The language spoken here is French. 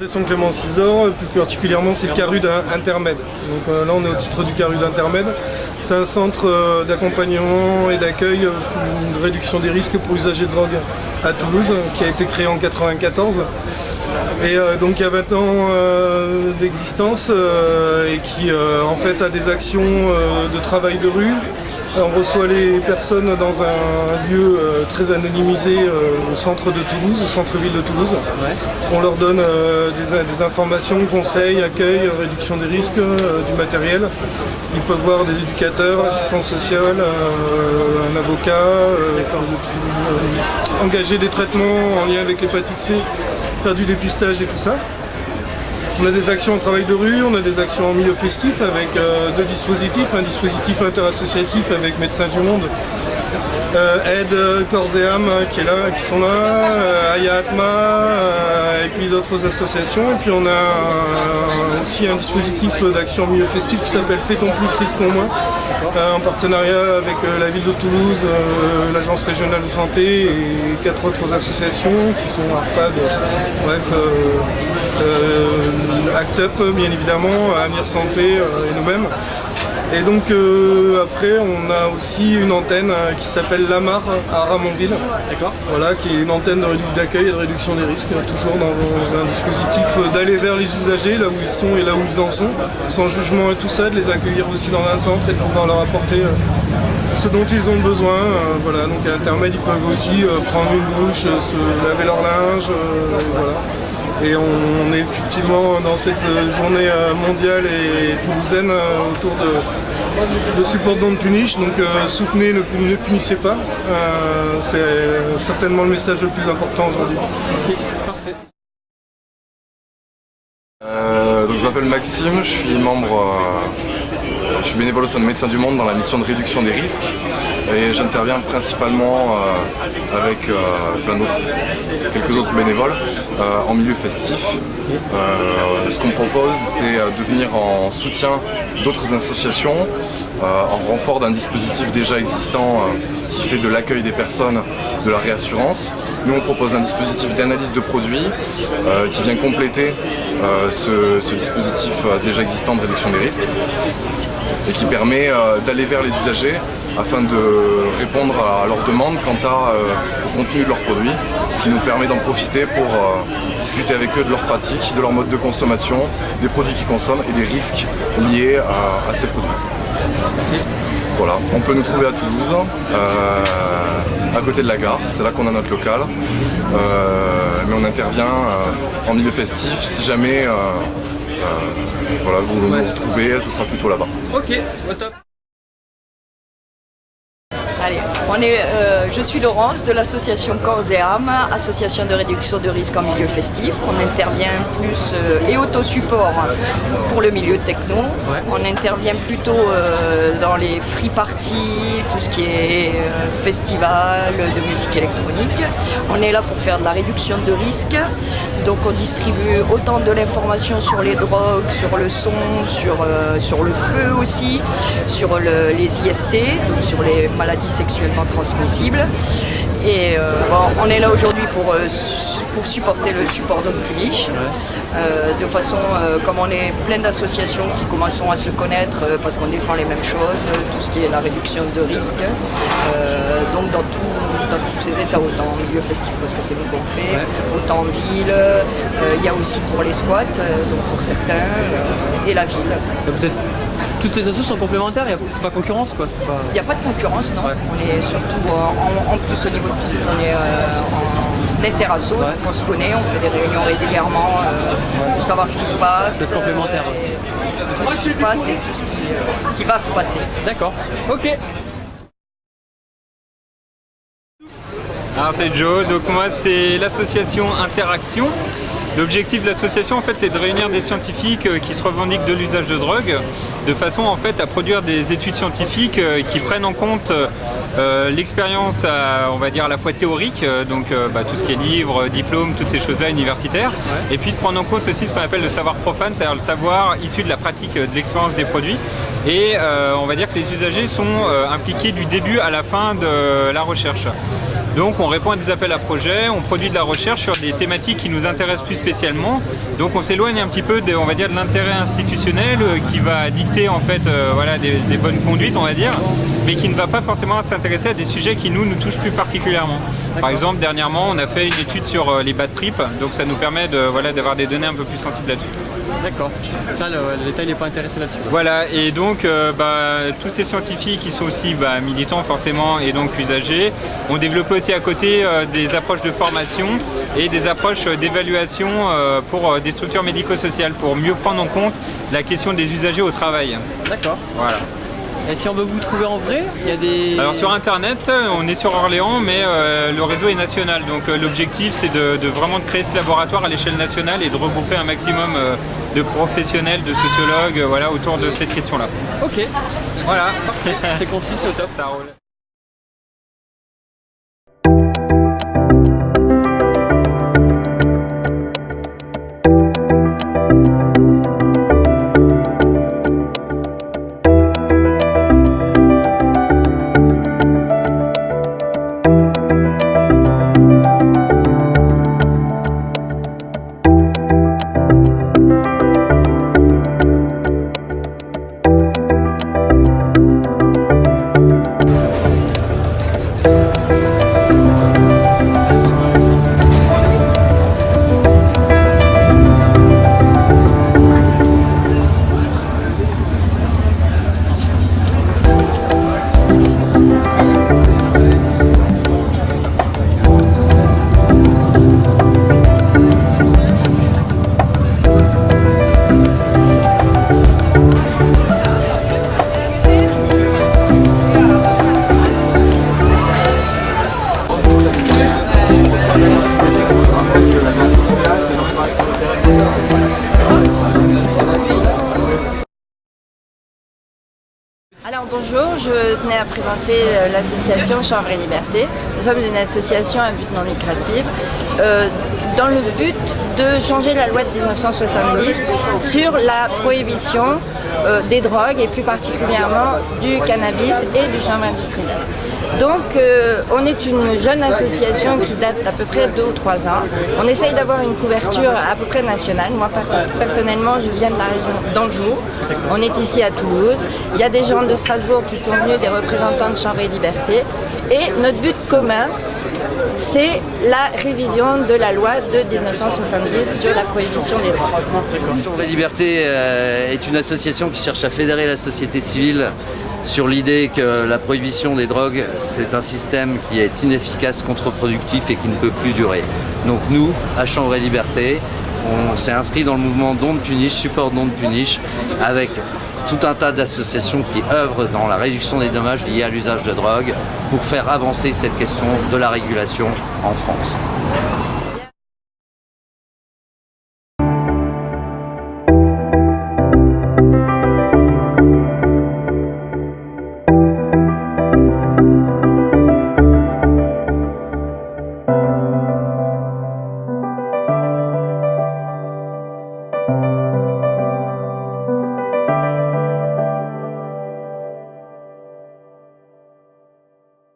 l'association Clémence Isor, plus particulièrement c'est le CARUD Intermed. Donc là on est au titre du CARUD Intermed. C'est un centre d'accompagnement et d'accueil de réduction des risques pour usagers de drogue à Toulouse, qui a été créé en 1994. Et donc il y a 20 ans d'existence et qui en fait a des actions de travail de rue. On reçoit les personnes dans un lieu très anonymisé au centre de Toulouse, au centre-ville de Toulouse. Ouais. On leur donne des informations, conseils, accueil, réduction des risques, du matériel. Ils peuvent voir des éducateurs, assistants sociaux, un avocat, engager des traitements en lien avec l'hépatite C, faire du dépistage et tout ça. On a des actions en travail de rue, on a des actions en milieu festif avec deux dispositifs, un dispositif interassociatif avec Médecins du Monde, Aide, Corps et Âme qui sont là, Aya Atma et puis d'autres associations. Et puis on a aussi un dispositif d'action en milieu festif qui s'appelle Fais ton plus, risquons moins, en partenariat avec la ville de Toulouse, l'agence régionale de santé et 4 autres associations qui sont ARPAD, bref, Act Up bien évidemment, Avenir Santé et nous-mêmes. Et donc après on a aussi une antenne qui s'appelle Lamar à Ramonville, voilà, qui est une antenne d'accueil et de réduction des risques, toujours dans un dispositif d'aller vers les usagers, là où ils sont et là où ils en sont, sans jugement et tout ça, de les accueillir aussi dans un centre et de pouvoir leur apporter ce dont ils ont besoin. Voilà, donc à Intermed ils peuvent aussi prendre une douche, se laver leur linge, voilà. Et on est effectivement dans cette journée mondiale et toulousaine autour de support Don't Punish, donc soutenez, ne punissez pas, c'est certainement le message le plus important aujourd'hui. Parfait. Donc je m'appelle Maxime, je suis je suis bénévole au sein de Médecins du Monde dans la mission de réduction des risques et j'interviens principalement avec quelques autres bénévoles en milieu festif. Ce qu'on propose, c'est de venir en soutien d'autres associations, en renfort d'un dispositif déjà existant qui fait de l'accueil des personnes, de la réassurance. Nous on propose un dispositif d'analyse de produits qui vient compléter ce dispositif déjà existant de réduction des risques et qui permet d'aller vers les usagers afin de répondre à leurs demandes quant au contenu de leurs produits, ce qui nous permet d'en profiter pour discuter avec eux de leurs pratiques, de leur mode de consommation, des produits qu'ils consomment et des risques liés à ces produits. Voilà, on peut nous trouver à Toulouse, à côté de la gare, c'est là qu'on a notre local, mais on intervient en milieu festif, si jamais voilà, vous nous retrouvez, ce sera plutôt là-bas. Ok, top. Allez, je suis Laurence de l'association Corps et Âme, association de réduction de risques en milieu festif. On intervient plus et autosupport pour le milieu techno. Ouais. On intervient plutôt dans les free parties, tout ce qui est festival de musique électronique. On est là pour faire de la réduction de risques. Donc on distribue autant de l'information sur les drogues, sur le son, sur le feu aussi, sur les IST, donc sur les maladies sexuellement transmissibles. Et on est là aujourd'hui pour supporter le support Don't Punish, de façon, comme on est plein d'associations qui commencent à se connaître parce qu'on défend les mêmes choses, tout ce qui est la réduction de risques, donc dans tous ces états, autant en milieu festif parce que c'est nous qu'on fait, autant en ville, il y a aussi pour les squats, donc pour certains, et la ville. Peut-être toutes les assos sont complémentaires, il n'y a pas de concurrence quoi. Il n'y a pas de concurrence, non. Ouais. On est surtout, en plus au niveau de Toulouse, on est en interasso, donc on se connaît, on fait des réunions régulièrement pour savoir ce qui se passe. C'est complémentaire. Tout ce qui se passe et tout ce qui va se passer. D'accord, ok. Alors c'est Joe, donc moi c'est l'association Interaction. L'objectif de l'association en fait c'est de réunir des scientifiques qui se revendiquent de l'usage de drogue de façon en fait à produire des études scientifiques qui prennent en compte l'expérience on va dire à la fois théorique, donc tout ce qui est livres, diplômes, toutes ces choses-là universitaires, et puis de prendre en compte aussi ce qu'on appelle le savoir profane, c'est-à-dire le savoir issu de la pratique de l'expérience des produits. Et on va dire que les usagers sont impliqués du début à la fin de la recherche. Donc on répond à des appels à projets, on produit de la recherche sur des thématiques qui nous intéressent plus spécialement. Donc on s'éloigne un petit peu de, on va dire, de l'intérêt institutionnel qui va dicter en fait voilà, des bonnes conduites, on va dire, mais qui ne va pas forcément s'intéresser à des sujets qui nous touchent plus particulièrement. Par exemple, dernièrement, on a fait une étude sur les bad trips, donc ça nous permet de, voilà, d'avoir des données un peu plus sensibles là-dessus. D'accord. Ça, l'État n'est pas intéressé là-dessus. Voilà, et donc tous ces scientifiques qui sont aussi militants forcément et donc usagers ont développé aussi à côté des approches de formation et des approches d'évaluation pour des structures médico-sociales pour mieux prendre en compte la question des usagers au travail. D'accord. Voilà. Et si on veut vous trouver en vrai, il y a des... Alors sur internet, on est sur Orléans, mais le réseau est national. Donc l'objectif c'est de vraiment créer ce laboratoire à l'échelle nationale et de regrouper un maximum de professionnels, de sociologues voilà, autour de cette question-là. Ok. Voilà. C'est concis, c'est au top. Ça roule. Alors bonjour, je tenais à présenter l'association Chanvre et Liberté. Nous sommes une association à but non lucratif dans le but de changer la loi de 1970 sur la prohibition des drogues et plus particulièrement du cannabis et du chanvre industriel. Donc on est une jeune association qui date d'à peu près 2 ou 3 ans. On essaye d'avoir une couverture à peu près nationale. Moi personnellement je viens de la région d'Anjou. On est ici à Toulouse. Il y a des gens de Strasbourg qui sont venus, des représentants de Chanvre et Liberté. Et notre but commun, c'est la révision de la loi de 1970 sur la prohibition des drogues. Chanvre et Liberté est une association qui cherche à fédérer la société civile sur l'idée que la prohibition des drogues, c'est un système qui est inefficace, contre-productif et qui ne peut plus durer. Donc nous, à Chanvre et Liberté, on s'est inscrit dans le mouvement Don't Punish, Support Don't Punish, avec tout un tas d'associations qui œuvrent dans la réduction des dommages liés à l'usage de drogue pour faire avancer cette question de la régulation en France.